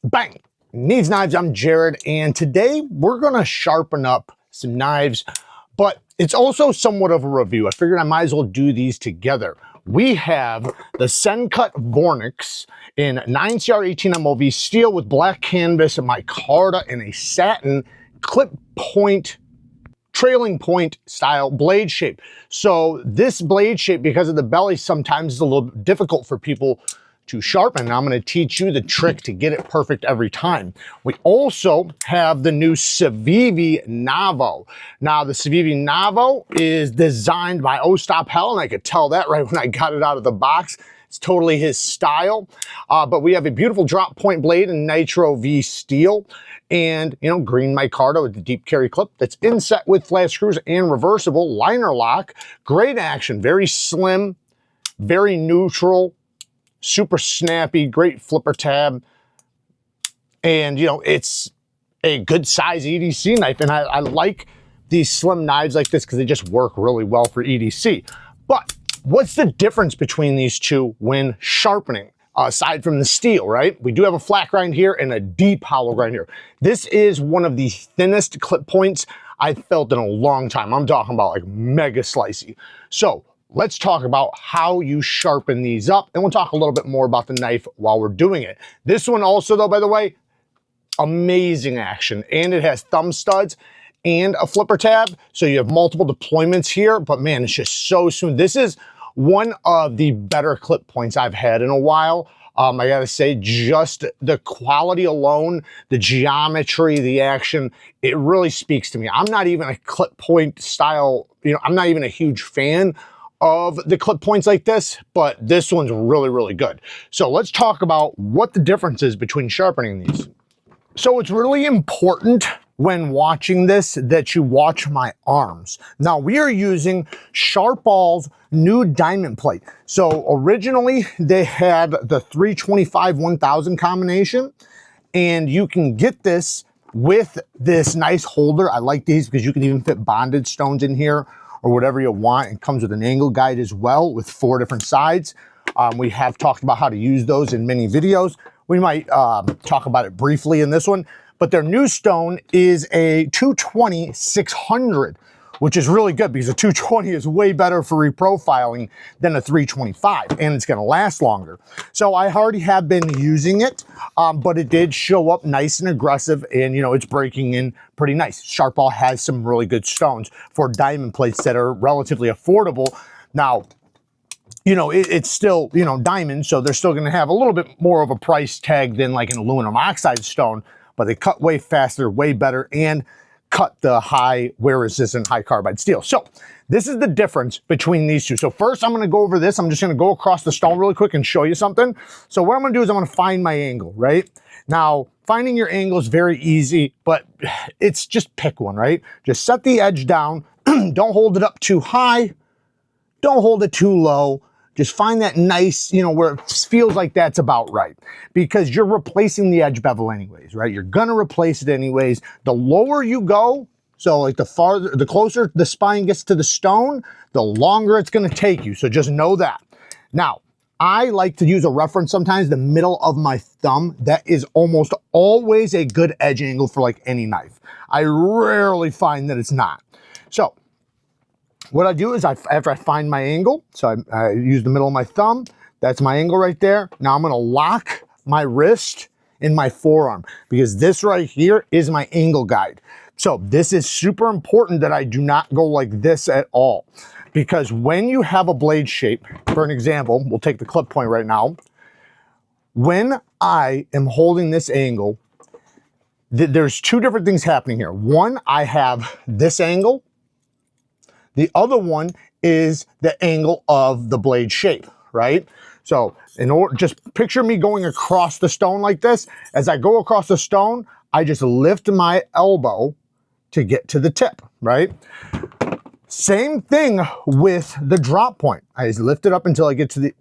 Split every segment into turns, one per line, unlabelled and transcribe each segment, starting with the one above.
Bang! Needs Knives, I'm Jared, and today we're gonna sharpen up some knives, but it's also somewhat of a review. I figured I might as well do these together. We have the Sencut Vornix in 9CR18 MOV steel with black canvas, and micarta, and a satin clip point, trailing point style blade shape. So this blade shape, because of the belly, sometimes is a little difficult for people to sharpen. I'm going to teach you the trick to get it perfect every time. We also have the new Civivi Navo. Now the Civivi Navo is designed by Stop Hell, and I could tell that right when I got it out of the box. It's totally his style. But we have a beautiful drop point blade in Nitro V steel, and green micarta with the deep carry clip that's inset with flat screws and reversible liner lock. Great action, very slim, very neutral, super snappy, great flipper tab, and it's a good size EDC knife, and I like these slim knives like this because they just work really well for EDC. But what's the difference between these two when sharpening, aside from the steel, right? We do have a flat grind here and a deep hollow grind here. This is one of the thinnest clip points I've felt in a long time. I'm talking about like mega slicey. So let's talk about how you sharpen these up, and we'll talk a little bit more about the knife while we're doing it. This one also, though, by the way, amazing action, and it has thumb studs and a flipper tab, so you have multiple deployments here, but man, it's just so smooth. This is one of the better clip points I've had in a while. I gotta say, just the quality alone, the geometry, the action, it really speaks to me. I'm not even a clip point style, I'm not even a huge fan of the clip points like this, but this one's really, really good. So let's talk about what the difference is between sharpening these. So it's really important when watching this that you watch my arms. Now we are using Sharpal's new diamond plate. So originally they had the 325-1000 combination, and you can get this with this nice holder. I like these because you can even fit bonded stones in here or whatever you want. It comes with an angle guide as well with 4 different sides. We have talked about how to use those in many videos. We might talk about it briefly in this one, but their new stone is a 220-600, which is really good because a 220 is way better for reprofiling than a 325, and it's gonna last longer. So I already have been using it, but it did show up nice and aggressive, and it's breaking in pretty nice. Sharpal has some really good stones for diamond plates that are relatively affordable. Now, it's still, diamond, so they're still gonna have a little bit more of a price tag than like an aluminum oxide stone, but they cut way faster, way better, and cut the high wear resistant high carbide steel. So this is the difference between these two. So first I'm gonna go over this. I'm just gonna go across the stone really quick and show you something. So what I'm gonna do is I'm gonna find my angle, right? Now, finding your angle is very easy, but it's just pick one, right? Just set the edge down. Don't hold it up too high. Don't hold it too low. Just find that nice, where it feels like that's about right, because you're replacing the edge bevel anyways, right? You're gonna replace it anyways. The lower you go, so like the closer the spine gets to the stone, the longer it's gonna take you. So just know that. Now, I like to use a reference sometimes, the middle of my thumb. That is almost always a good edge angle for like any knife. I rarely find that it's not. So what I do is after I find my angle, so I use the middle of my thumb, that's my angle right there. Now I'm gonna lock my wrist in my forearm, because this right here is my angle guide. So this is super important that I do not go like this at all, because when you have a blade shape, for an example, we'll take the clip point right now. When I am holding this angle, there's 2 different things happening here. One, I have this angle. The other one is the angle of the blade shape, right? So just picture me going across the stone like this. As I go across the stone, I just lift my elbow to get to the tip, right? Same thing with the drop point. I just lift it up until I get to the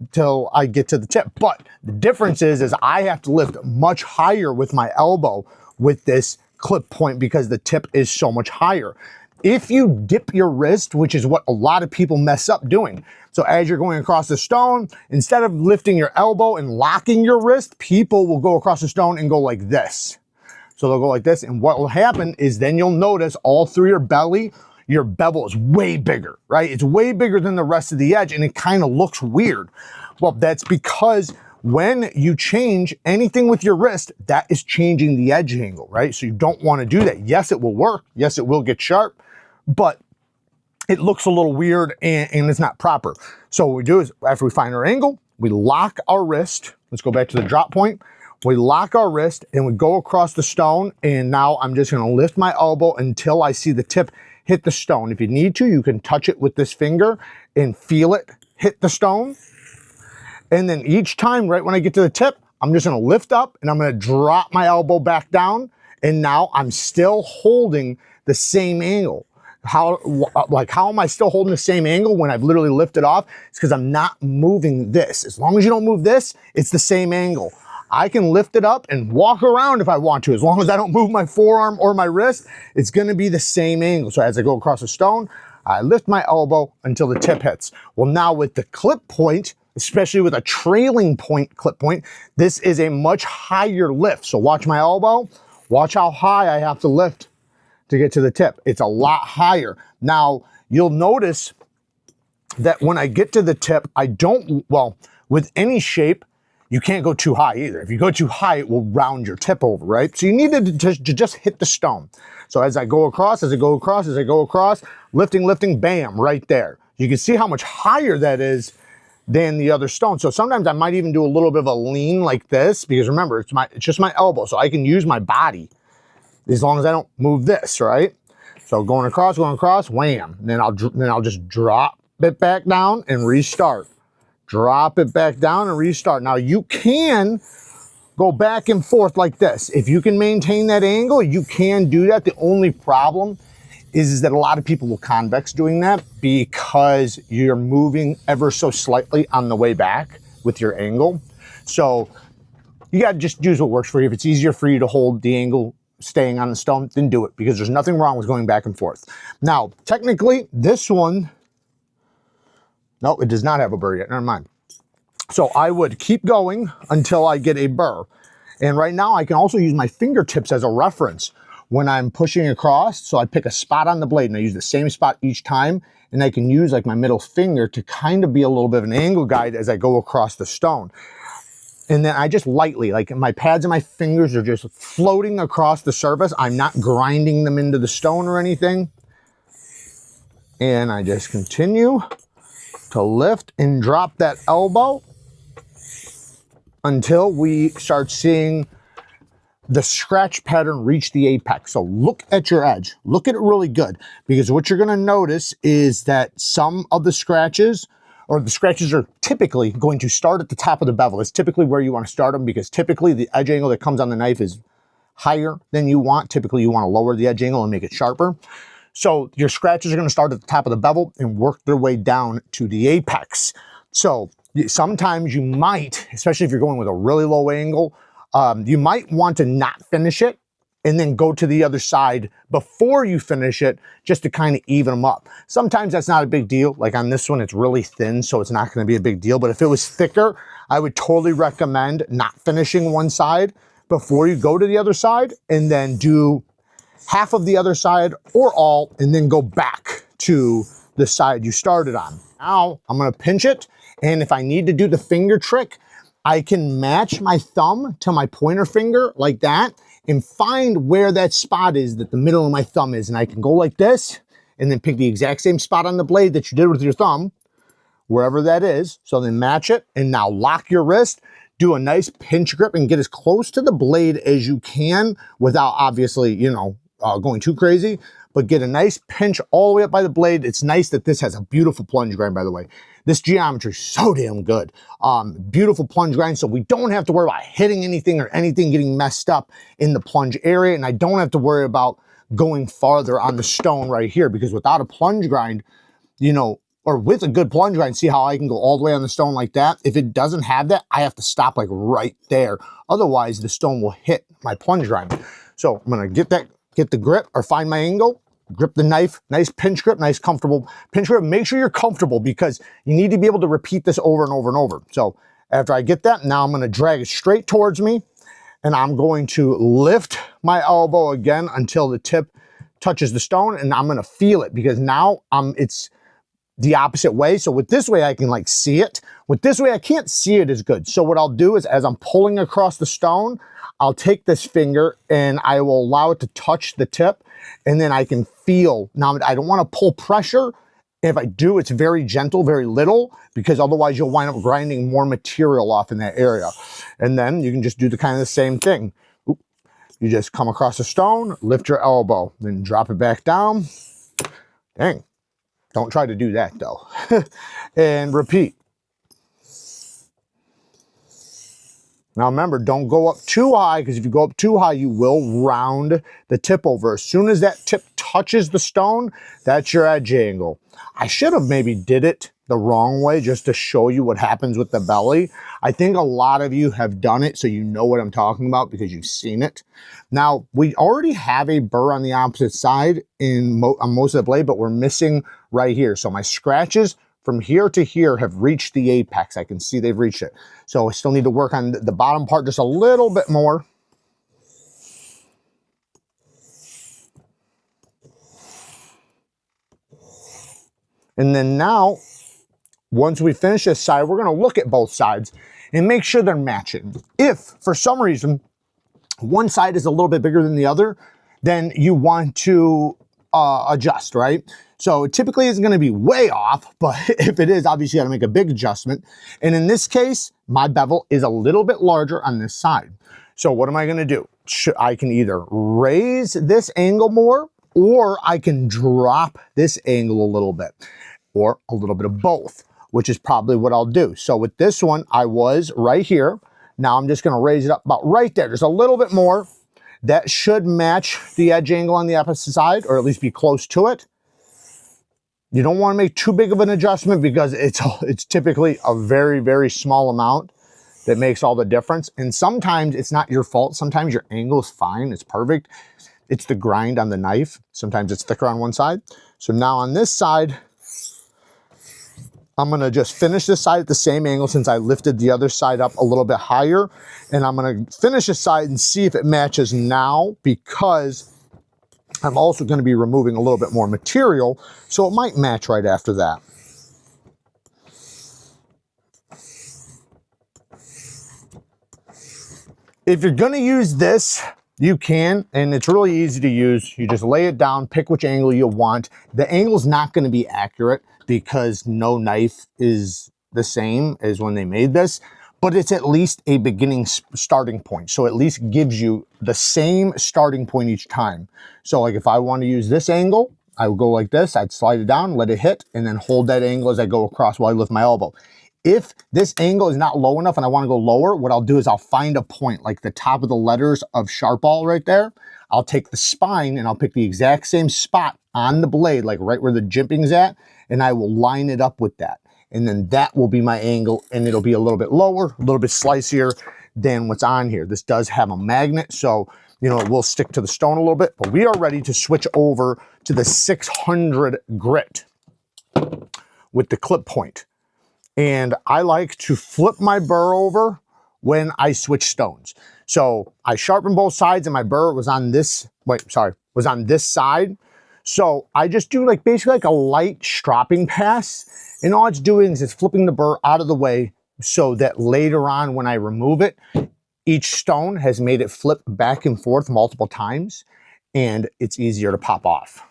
tip. But the difference is I have to lift much higher with my elbow with this clip point because the tip is so much higher. if you dip your wrist, which is what a lot of people mess up doing. So as you're going across the stone, instead of lifting your elbow and locking your wrist, people will go across the stone and go like this. So they'll go like this, and what will happen is then you'll notice all through your belly, your bevel is way bigger, right? It's way bigger than the rest of the edge, and it kind of looks weird. Well, that's because when you change anything with your wrist, that is changing the edge angle, right? So you don't want to do that. Yes, it will work. Yes, it will get sharp, but it looks a little weird and it's not proper. So what we do is after we find our angle, we lock our wrist. Let's go back to the drop point. We lock our wrist and we go across the stone, and now I'm just going to lift my elbow until I see the tip hit the stone. If you need to, you can touch it with this finger and feel it hit the stone. And then each time, right when I get to the tip, I'm just going to lift up and I'm going to drop my elbow back down. And now I'm still holding the same angle. How am I still holding the same angle when I've literally lifted off? It's because I'm not moving this. As long as you don't move this, it's the same angle. I can lift it up and walk around if I want to. As long as I don't move my forearm or my wrist, it's going to be the same angle. So as I go across the stone, I lift my elbow until the tip hits. Well, now with the clip point, especially with a trailing point clip point, this is a much higher lift. So watch my elbow. Watch how high I have to lift to get to the tip. It's a lot higher. Now, you'll notice that when I get to the tip, with any shape, you can't go too high either. If you go too high, it will round your tip over, right? So you need to just hit the stone. So as I go across, lifting, bam, right there. You can see how much higher that is than the other stone. So sometimes I might even do a little bit of a lean like this, because remember, it's just my elbow, so I can use my body as long as I don't move this, right? So going across, wham. Then I'll just drop it back down and restart. Drop it back down and restart. Now you can go back and forth like this. If you can maintain that angle, you can do that. The only problem is that a lot of people will convex doing that because you're moving ever so slightly on the way back with your angle. So you got to just use what works for you. If it's easier for you to hold the angle staying on the stone, then do it, because there's nothing wrong with going back and forth. Now, technically, this one, no, it does not have a burr yet. Never mind. So I would keep going until I get a burr. And right now, I can also use my fingertips as a reference when I'm pushing across. So I pick a spot on the blade and I use the same spot each time. And I can use like my middle finger to kind of be a little bit of an angle guide as I go across the stone. And then I just lightly, like my pads and my fingers are just floating across the surface. I'm not grinding them into the stone or anything. And I just continue to lift and drop that elbow until we start seeing the scratch pattern reach the apex. So look at your edge. Look at it really good, because what you're going to notice is that some of the scratches are typically going to start at the top of the bevel. It's typically where you want to start them, because typically the edge angle that comes on the knife is higher than you want. Typically you want to lower the edge angle and make it sharper. So your scratches are going to start at the top of the bevel and work their way down to the apex. So sometimes you might, especially if you're going with a really low angle, you might want to not finish it and then go to the other side before you finish it, just to kind of even them up. Sometimes that's not a big deal. Like on this one, it's really thin, so it's not going to be a big deal. But if it was thicker, I would totally recommend not finishing one side before you go to the other side, and then do half of the other side or all, and then go back to the side you started on. Now I'm going to pinch it, and if I need to do the finger trick, I can match my thumb to my pointer finger like that and find where that spot is that the middle of my thumb is. And I can go like this and then pick the exact same spot on the blade that you did with your thumb, wherever that is. So then match it, and now lock your wrist, do a nice pinch grip and get as close to the blade as you can without obviously, going too crazy, but get a nice pinch all the way up by the blade. It's nice that this has a beautiful plunge grind, by the way. This geometry is so damn good. Beautiful plunge grind, so we don't have to worry about hitting anything or anything getting messed up in the plunge area, and I don't have to worry about going farther on the stone right here, because without a plunge grind, or with a good plunge grind, see how I can go all the way on the stone like that? If it doesn't have that, I have to stop like right there. Otherwise, the stone will hit my plunge grind. So I'm gonna get the grip or find my angle, grip the knife, nice pinch grip, nice comfortable pinch grip. Make sure you're comfortable because you need to be able to repeat this over and over and over. So after I get that, now I'm going to drag it straight towards me, and I'm going to lift my elbow again until the tip touches the stone, and I'm going to feel it because now it's the opposite way. So with this way, I can like see it. With this way, I can't see it as good. So what I'll do is as I'm pulling across the stone, I'll take this finger and I will allow it to touch the tip, and then I can feel. Now, I don't want to pull pressure. If I do, it's very gentle, very little, because otherwise you'll wind up grinding more material off in that area. And then you can just do the kind of the same thing. Oop. You just come across the stone, lift your elbow, then drop it back down. Dang. Don't try to do that though. And repeat. Now remember, don't go up too high, because if you go up too high, you will round the tip over. As soon as that tip touches the stone, that's your edge angle. I should have maybe did it the wrong way just to show you what happens with the belly. I think a lot of you have done it, so you know what I'm talking about because you've seen it. Now, we already have a burr on the opposite side on most of the blade, but we're missing right here. So my scratches from here to here have reached the apex. I can see they've reached it. So I still need to work on the bottom part just a little bit more. And then now, once we finish this side, we're going to look at both sides and make sure they're matching. If, for some reason, one side is a little bit bigger than the other, then you want to adjust, right? So it typically isn't going to be way off, but if it is, obviously you got to make a big adjustment. And in this case, my bevel is a little bit larger on this side. So what am I going to do? I can either raise this angle more, or I can drop this angle a little bit, or a little bit of both, which is probably what I'll do. So with this one, I was right here. Now I'm just going to raise it up about right there, just a little bit more. That should match the edge angle on the opposite side, or at least be close to it. You don't want to make too big of an adjustment because it's typically a very, very small amount that makes all the difference. And sometimes it's not your fault. Sometimes your angle is fine. It's perfect. It's the grind on the knife. Sometimes it's thicker on one side. So now on this side, I'm going to just finish this side at the same angle since I lifted the other side up a little bit higher. And I'm going to finish this side and see if it matches now, because I'm also going to be removing a little bit more material, so it might match right after that. If you're going to use this, you can, and it's really easy to use. You just lay it down, pick which angle you want. The angle's not going to be accurate because no knife is the same as when they made this, but it's at least a beginning starting point. So at least gives you the same starting point each time. So like if I want to use this angle, I would go like this. I'd slide it down, let it hit, and then hold that angle as I go across while I lift my elbow. If this angle is not low enough and I want to go lower, what I'll do is I'll find a point like the top of the letters of Sharpal right there. I'll take the spine and I'll pick the exact same spot on the blade, like right where the jimping's at, and I will line it up with that. And then that will be my angle, and it'll be a little bit lower, a little bit slicier than what's on here. This does have a magnet, so you know it will stick to the stone a little bit, but we are ready to switch over to the 600 grit with the clip point. And I like to flip my burr over when I switch stones. So I sharpened both sides and my burr was on this, was on this side. So I just do like basically like a light stropping pass. And all it's doing is it's flipping the burr out of the way so that later on when I remove it, each stone has made it flip back and forth multiple times and it's easier to pop off.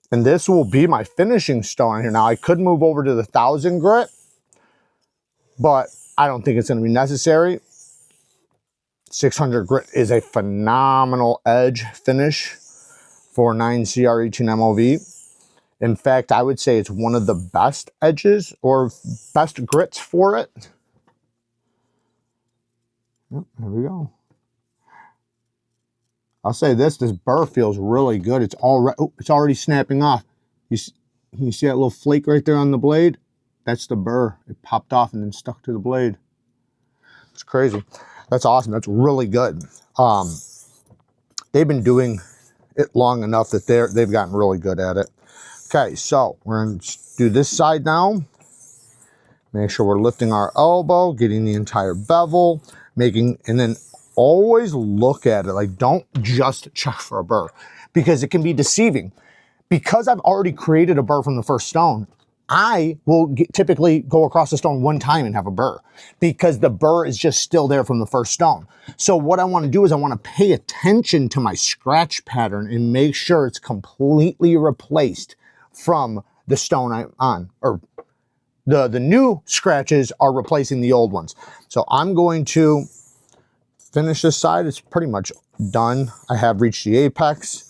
And this will be my finishing stone here. Now I could move over to the 1000 grit, but I don't think it's going to be necessary. 600 grit is a phenomenal edge finish for 9CR18 MOV. In fact, I would say it's one of the best edges or best grits for it. There we go. I'll say this burr feels really good. It's already snapping off. You see that little flake right there on the blade? That's the burr. It popped off and then stuck to the blade. It's crazy. That's awesome. That's really good. They've been doing it long enough that they've gotten really good at it. Okay, so we're going to do this side now. Make sure we're lifting our elbow, getting the entire bevel, and then always look at it. Like, don't just check for a burr because it can be deceiving. Because I've already created a burr from the first stone, I will typically go across the stone one time and have a burr because the burr is just still there from the first stone. So what I want to do is I want to pay attention to my scratch pattern and make sure it's completely replaced from the stone I'm on, or the new scratches are replacing the old ones. So I'm going to finish this side. It's pretty much done. I have reached the apex.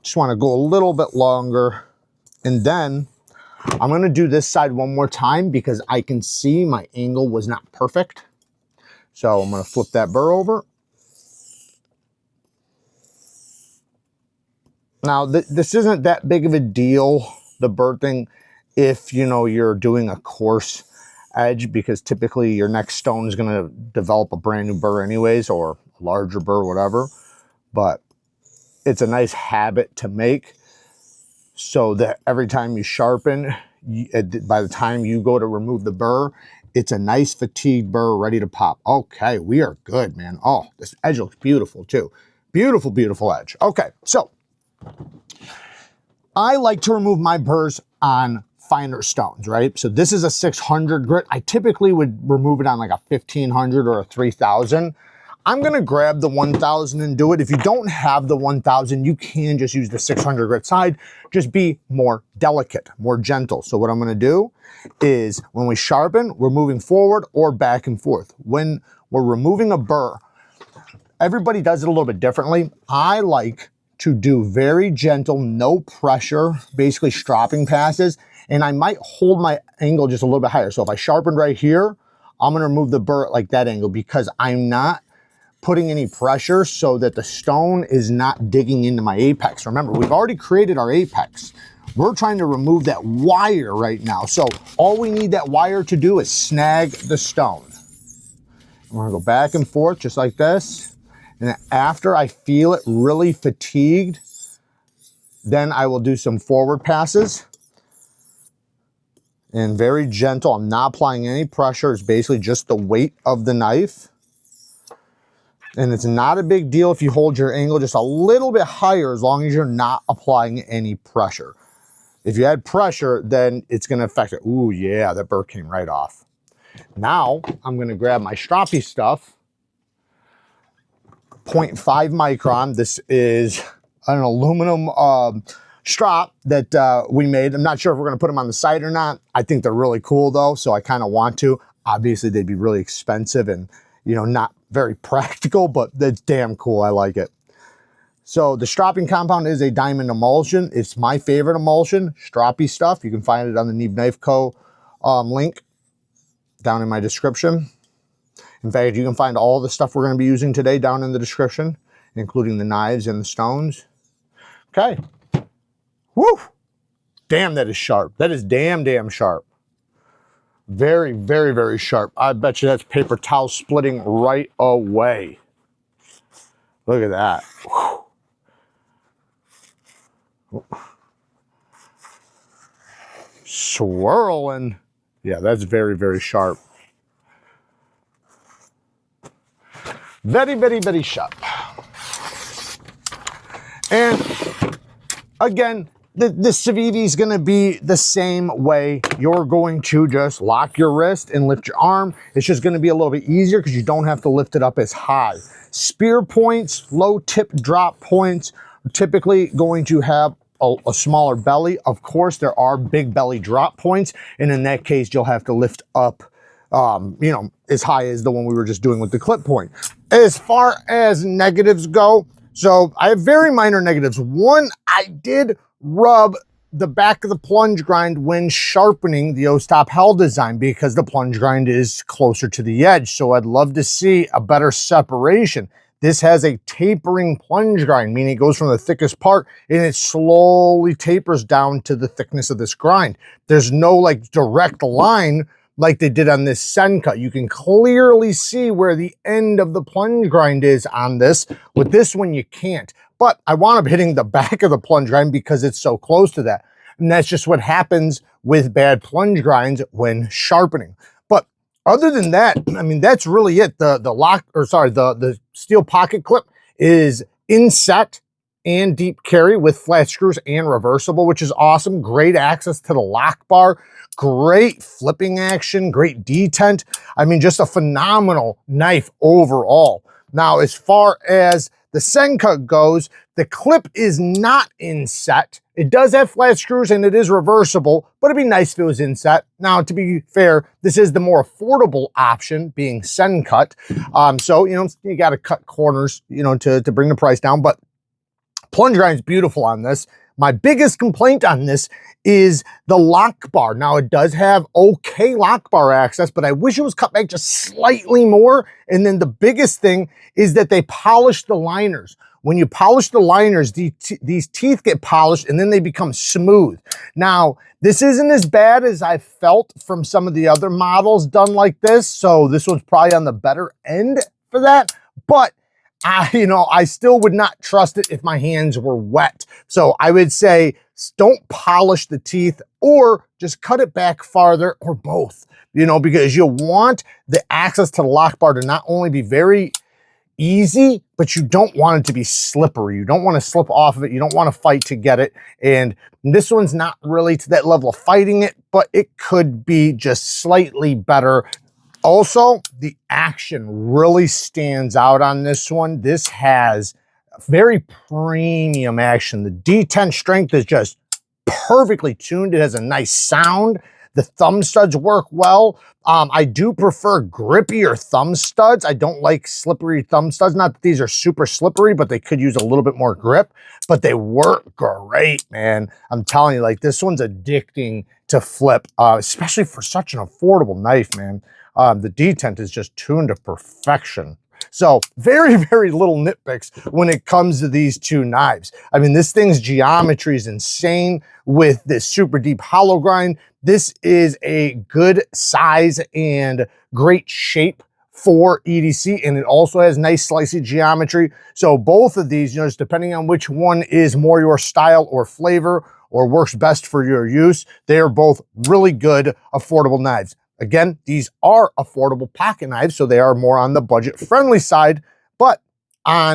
Just want to go a little bit longer. And then I'm going to do this side one more time because I can see my angle was not perfect. So I'm going to flip that burr over. Now, this isn't that big of a deal, the burr thing, if you're doing a coarse edge, because typically your next stone is going to develop a brand new burr anyways, or a larger burr, whatever. But it's a nice habit to make so that every time you sharpen, by the time you go to remove the burr, it's a nice fatigued burr ready to pop. Okay, we are good, man. Oh, this edge looks beautiful too. Beautiful, beautiful edge. Okay, so I like to remove my burrs on finer stones, right? So this is a 600 grit. I typically would remove it on like a 1500 or a 3000. I'm gonna grab the 1000 and do it. If you don't have the 1000, you can just use the 600 grit side. Just be more delicate, more gentle. So what I'm gonna do is when we sharpen, we're moving forward or back and forth. When we're removing a burr, everybody does it a little bit differently. I like to do very gentle, no pressure, basically stropping passes, and I might hold my angle just a little bit higher. So if I sharpened right here, I'm gonna remove the burr at like that angle because I'm not putting any pressure so that the stone is not digging into my apex. Remember, we've already created our apex. We're trying to remove that wire right now. So all we need that wire to do is snag the stone. I'm gonna go back and forth just like this. And then after I feel it really fatigued, then I will do some forward passes. And very gentle, I'm not applying any pressure. It's basically just the weight of the knife. And it's not a big deal if you hold your angle just a little bit higher as long as you're not applying any pressure. If you add pressure, then it's gonna affect it. Ooh, yeah, that burr came right off. Now, I'm gonna grab my stroppy stuff. 0.5 micron. This is an aluminum strop that we made. I'm not sure if we're gonna put them on the site or not. I think they're really cool though, so I kind of want to. Obviously, they'd be really expensive and not very practical, but that's damn cool. I like it. So the stropping compound is a diamond emulsion. It's my favorite emulsion, stroppy stuff. You can find it on the Neve Knife Co. Link down in my description. In fact, you can find all the stuff we're going to be using today down in the description, including the knives and the stones. Okay. Woo! Damn, that is sharp. That is damn sharp. Very, very, very sharp. I bet you that's paper towel splitting right away. Look at that. Whew. Swirling. Yeah, that's very, very sharp. Very, very, very sharp. And again, the Civivi is going to be the same way. You're going to just lock your wrist and lift your arm. It's just going to be a little bit easier because you don't have to lift it up as high. Spear points, low tip drop points are typically going to have a smaller belly. Of course, there are big belly drop points, and in that case, you'll have to lift up as high as the one we were just doing with the clip point. As far as negatives go, so I have very minor negatives. One, I did rub the back of the plunge grind when sharpening the O-stop hell design because the plunge grind is closer to the edge. So I'd love to see a better separation. This has a tapering plunge grind, meaning it goes from the thickest part and it slowly tapers down to the thickness of this grind. There's no like direct line like they did on this Sencut. You can clearly see where the end of the plunge grind is on this. With this one, you can't. But I wound up hitting the back of the plunge grind because it's so close to that. And that's just what happens with bad plunge grinds when sharpening. But other than that, I mean, that's really it. The steel pocket clip is inset and deep carry with flat screws and reversible, which is awesome. Great access to the lock bar, great flipping action, great detent. I mean, just a phenomenal knife overall. Now, as far as the Sencut goes, the clip is not inset. It does have flat screws and it is reversible, but it'd be nice if it was inset. Now, to be fair, this is the more affordable option, being Sencut. So, you know, you got to cut corners, you know, to bring the price down, but plunge grind's beautiful on this. My biggest complaint on this is the lock bar. Now, it does have okay lock bar access, but I wish it was cut back just slightly more. And then the biggest thing is that they polished the liners. When you polish the liners, these teeth get polished and then they become smooth. Now, this isn't as bad as I felt from some of the other models done like this. So this one's probably on the better end for that. But I still would not trust it if my hands were wet. So I would say don't polish the teeth or just cut it back farther, or both, you know, because you want the access to the lock bar to not only be very easy, but you don't want it to be slippery. You don't want to slip off of it. You don't want to fight to get it. And this one's not really to that level of fighting it, but it could be just slightly better. Also, the action really stands out on this one. This has very premium action. The detent strength is just perfectly tuned. It has a nice sound. The thumb studs work well. I do prefer grippier thumb studs. I don't like slippery thumb studs. Not that these are super slippery, but they could use a little bit more grip. But they work great, man. I'm telling you, like, this one's addicting to flip, especially for such an affordable knife, man. The detent is just tuned to perfection. So very, very little nitpicks when it comes to these two knives. I mean, this thing's geometry is insane with this super deep hollow grind. This is a good size and great shape for EDC, and it also has nice slicey geometry. So both of these, you know, just depending on which one is more your style or flavor or works best for your use, they are both really good, affordable knives. Again, these are affordable pocket knives, so they are more on the budget-friendly side, but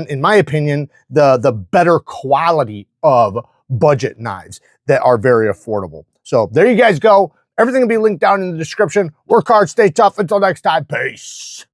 in my opinion, the better quality of budget knives that are very affordable. So there you guys go. Everything will be linked down in the description. Work hard, stay tough. Until next time, peace.